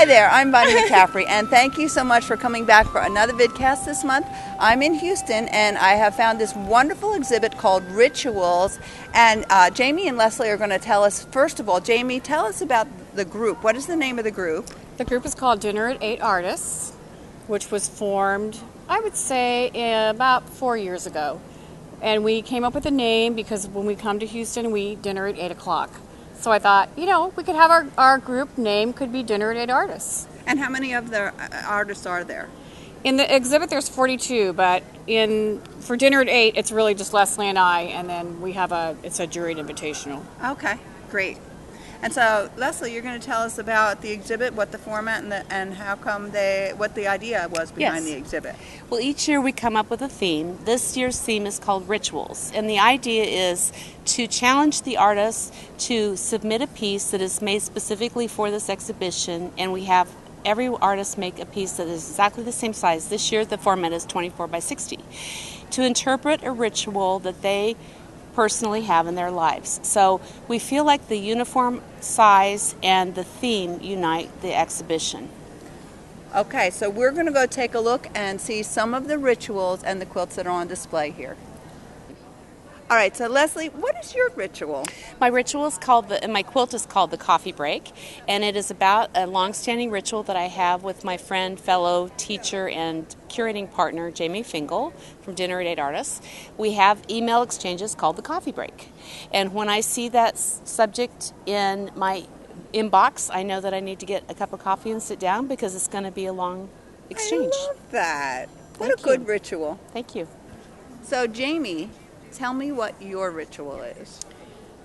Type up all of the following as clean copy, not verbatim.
Hi there, I'm Bonnie McCaffery, and thank you so much for coming back for another vidcast this month. I'm in Houston, and I have found this wonderful exhibit called Rituals, and Jamie and Leslie are going to tell us, first of all, Jamie, tell us about the group. What is the name of the group? The group is called Dinner at 8 Artists, which was formed, I would say, about 4 years ago. And we came up with a name because when we come to Houston, we dinner at 8 o'clock. So I thought, you know, we could have our group name could be Dinner at 8 Artists. And how many of the artists are there? In the exhibit, there's 42, but for Dinner at 8, it's really just Leslie and I, and then we have it's a juried invitational. Okay, great. And so, Leslie, you're going to tell us about the exhibit, what the format and how come what the idea was behind the exhibit. Well, each year we come up with a theme. This year's theme is called Rituals, and the idea is to challenge the artists to submit a piece that is made specifically for this exhibition, and we have every artist make a piece that is exactly the same size. This year the format is 24 by 60. To interpret a ritual that they personally have in their lives. So we feel like the uniform size and the theme unite the exhibition. Okay, so we're going to go take a look and see some of the rituals and the quilts that are on display here. All right, so Leslie, what is your ritual? My ritual is my quilt is called the coffee break, and it is about a long-standing ritual that I have with my friend, fellow teacher, and curating partner, Jamie Fingal from Dinner at 8 Artists. We have email exchanges called the coffee break. And when I see that subject in my inbox, I know that I need to get a cup of coffee and sit down because it's going to be a long exchange. I love that. What Thank a good you. ritual. Thank you. So, Jamie, tell me what your ritual is.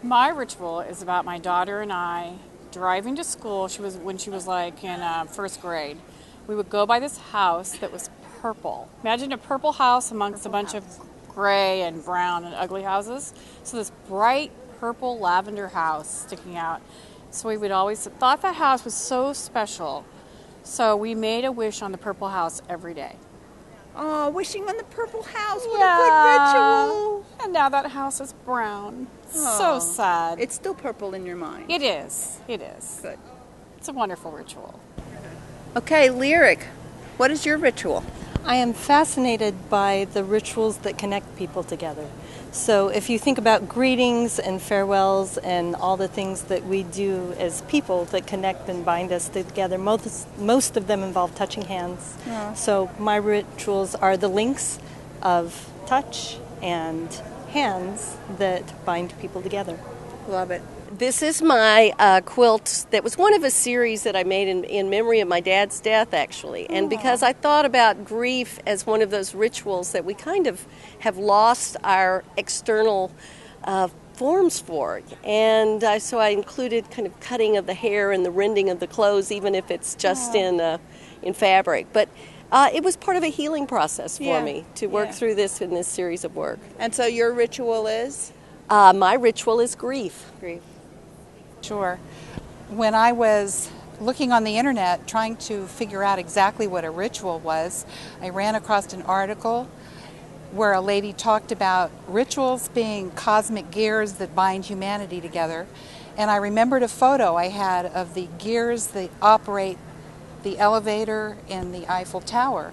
My ritual is about my daughter and I driving to school. When she was like in first grade. We would go by this house that was purple. Imagine a purple house amongst a bunch of gray and brown and ugly houses. So this bright purple lavender house sticking out. So we would always thought that house was so special. So we made a wish on the purple house every day. Oh, wishing on the purple house. What a good ritual. And now that house is brown. Oh, so sad. It's still purple in your mind. It is. It is. Good. It's a wonderful ritual. Okay, Lyric, what is your ritual? I am fascinated by the rituals that connect people together. So if you think about greetings and farewells and all the things that we do as people that connect and bind us together, most of them involve touching hands. Yeah. So my rituals are the links of touch and hands that bind people together. Love it. This is my quilt that was one of a series that I made in memory of my dad's death, actually. And because I thought about grief as one of those rituals that we kind of have lost our external forms for. And so I included kind of cutting of the hair and the rending of the clothes, even if it's just in fabric. But it was part of a healing process for me to work through this in this series of work. And so your ritual is? My ritual is grief. Grief. Sure. When I was looking on the internet trying to figure out exactly what a ritual was, I ran across an article where a lady talked about rituals being cosmic gears that bind humanity together. And I remembered a photo I had of the gears that operate the elevator in the Eiffel Tower.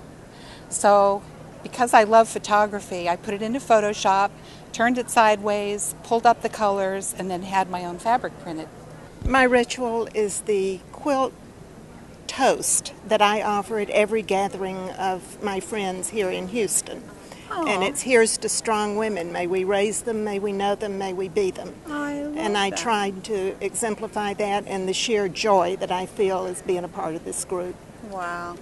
So because I love photography, I put it into Photoshop, turned it sideways, pulled up the colors, and then had my own fabric printed. My ritual is the quilt toast that I offer at every gathering of my friends here in Houston. Aww. And it's here's to strong women. May we raise them, may we know them, may we be them. I tried to exemplify that and the sheer joy that I feel as being a part of this group. Wow.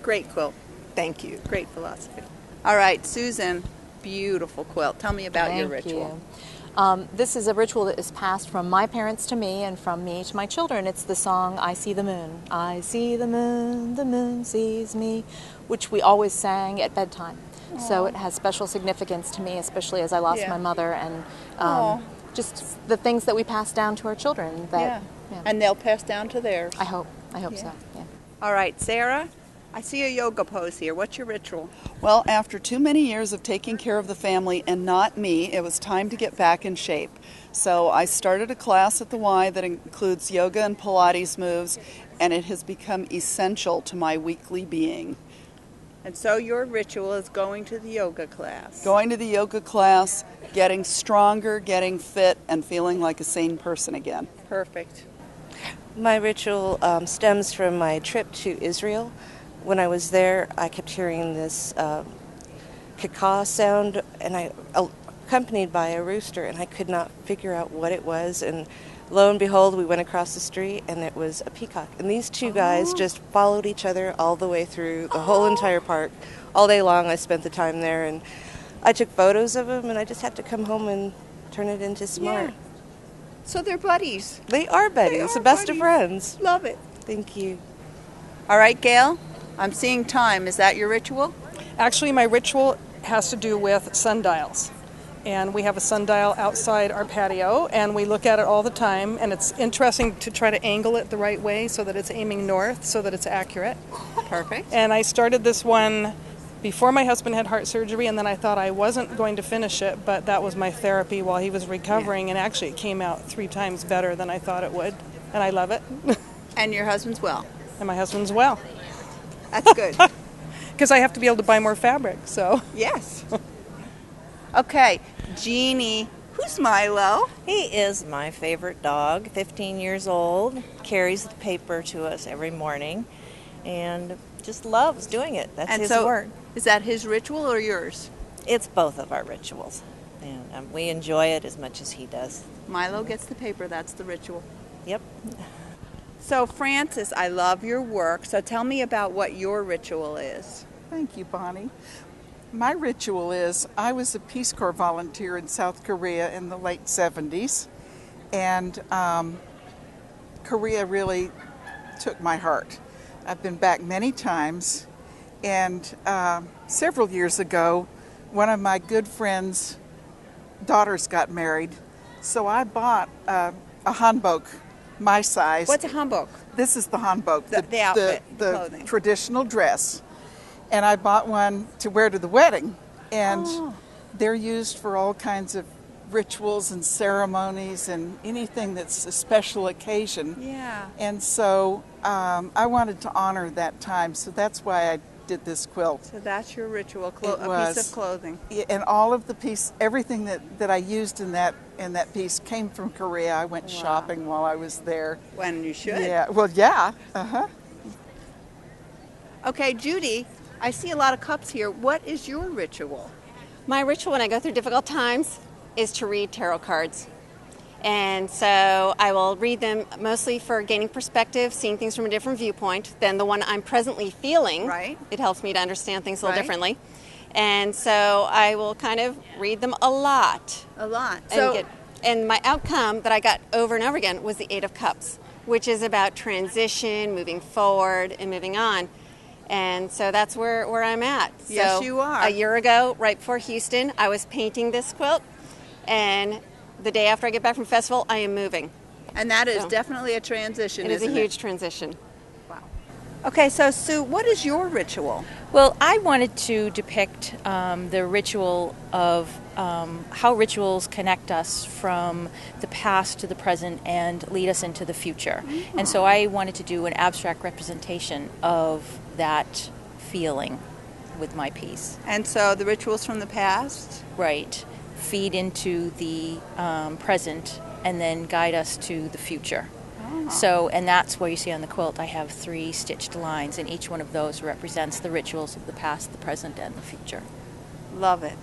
Great quilt. Thank you. Great philosophy. All right, Susan, beautiful quilt. Tell me about your ritual. This is a ritual that is passed from my parents to me and from me to my children. It's the song, I See the Moon. I see the moon sees me, which we always sang at bedtime. Aww. So it has special significance to me, especially as I lost my mother, and just the things that we pass down to our children. And they'll pass down to theirs. I hope so, yeah. All right, Sarah, I see a yoga pose here. What's your ritual? Well, after too many years of taking care of the family and not me, it was time to get back in shape. So I started a class at the Y that includes yoga and Pilates moves, and it has become essential to my weekly being. And so your ritual is going to the yoga class. Going to the yoga class, getting stronger, getting fit, and feeling like a sane person again. Perfect. My ritual stems from my trip to Israel. When I was there, I kept hearing this caw sound, and accompanied by a rooster, and I could not figure out what it was. And lo and behold, we went across the street, and it was a peacock. And these two guys just followed each other all the way through the whole entire park. All day long, I spent the time there, and I took photos of them, and I just had to come home and turn it into smart. Yeah. So they're buddies. They are buddies, the best of friends. Love it. Thank you. All right, Gayle, I'm seeing time. Is that your ritual? Actually, my ritual has to do with sundials. And we have a sundial outside our patio, and we look at it all the time, and it's interesting to try to angle it the right way so that it's aiming north, so that it's accurate. Perfect. And I started this one before my husband had heart surgery, and then I thought I wasn't going to finish it, but that was my therapy while he was recovering, and actually it came out 3 times better than I thought it would, and I love it. And your husband's well. And my husband's well. That's good. Because I have to be able to buy more fabric, so. Yes. Okay, Jeannie, who's Milo? He is my favorite dog, 15 years old, carries the paper to us every morning, and just loves doing it. That's his work. Is that his ritual or yours? It's both of our rituals, and we enjoy it as much as he does. Milo gets the paper, that's the ritual. Yep. So Frances, I love your work, so tell me about what your ritual is. Thank you, Bonnie. My ritual is, I was a Peace Corps volunteer in South Korea in the late 70s, and Korea really took my heart. I've been back many times, and several years ago, one of my good friends' daughters got married, so I bought a hanbok, my size. What's a hanbok? This is the hanbok, the outfit, the clothing. Traditional dress. And I bought one to wear to the wedding, and they're used for all kinds of rituals and ceremonies and anything that's a special occasion. Yeah. And so I wanted to honor that time, so that's why I did this quilt. So that's your ritual, a piece of clothing. And all of the piece, everything that I used in that piece came from Korea. I went shopping while I was there. When you should. Yeah. Well, yeah. Okay, Judy, I see a lot of cups here. What is your ritual? My ritual when I go through difficult times is to read tarot cards. And so I will read them mostly for gaining perspective, seeing things from a different viewpoint than the one I'm presently feeling. Right. It helps me to understand things a little differently. And so I will kind of read them a lot. A lot. And my outcome that I got over and over again was the 8 of Cups, which is about transition, moving forward, and moving on. And so that's where I'm at. Yes, you are. A year ago, right before Houston, I was painting this quilt, and the day after I get back from festival, I am moving. And that is definitely a transition, isn't it? It is a huge transition. Wow. Okay, so Sue, what is your ritual? Well, I wanted to depict the ritual of how rituals connect us from the past to the present and lead us into the future. Mm-hmm. And so I wanted to do an abstract representation of that feeling with my piece. And so the rituals from the past? Right. Feed into the present and then guide us to the future. Oh. So, and that's where you see on the quilt I have 3 stitched lines, and each one of those represents the rituals of the past, the present, and the future. Love it.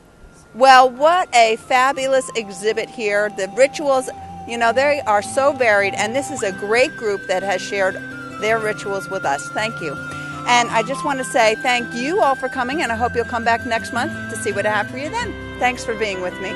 Well, what a fabulous exhibit here. The rituals, you know, they are so varied, and this is a great group that has shared their rituals with us. Thank you. And I just want to say thank you all for coming, and I hope you'll come back next month to see what I have for you then. Thanks for being with me.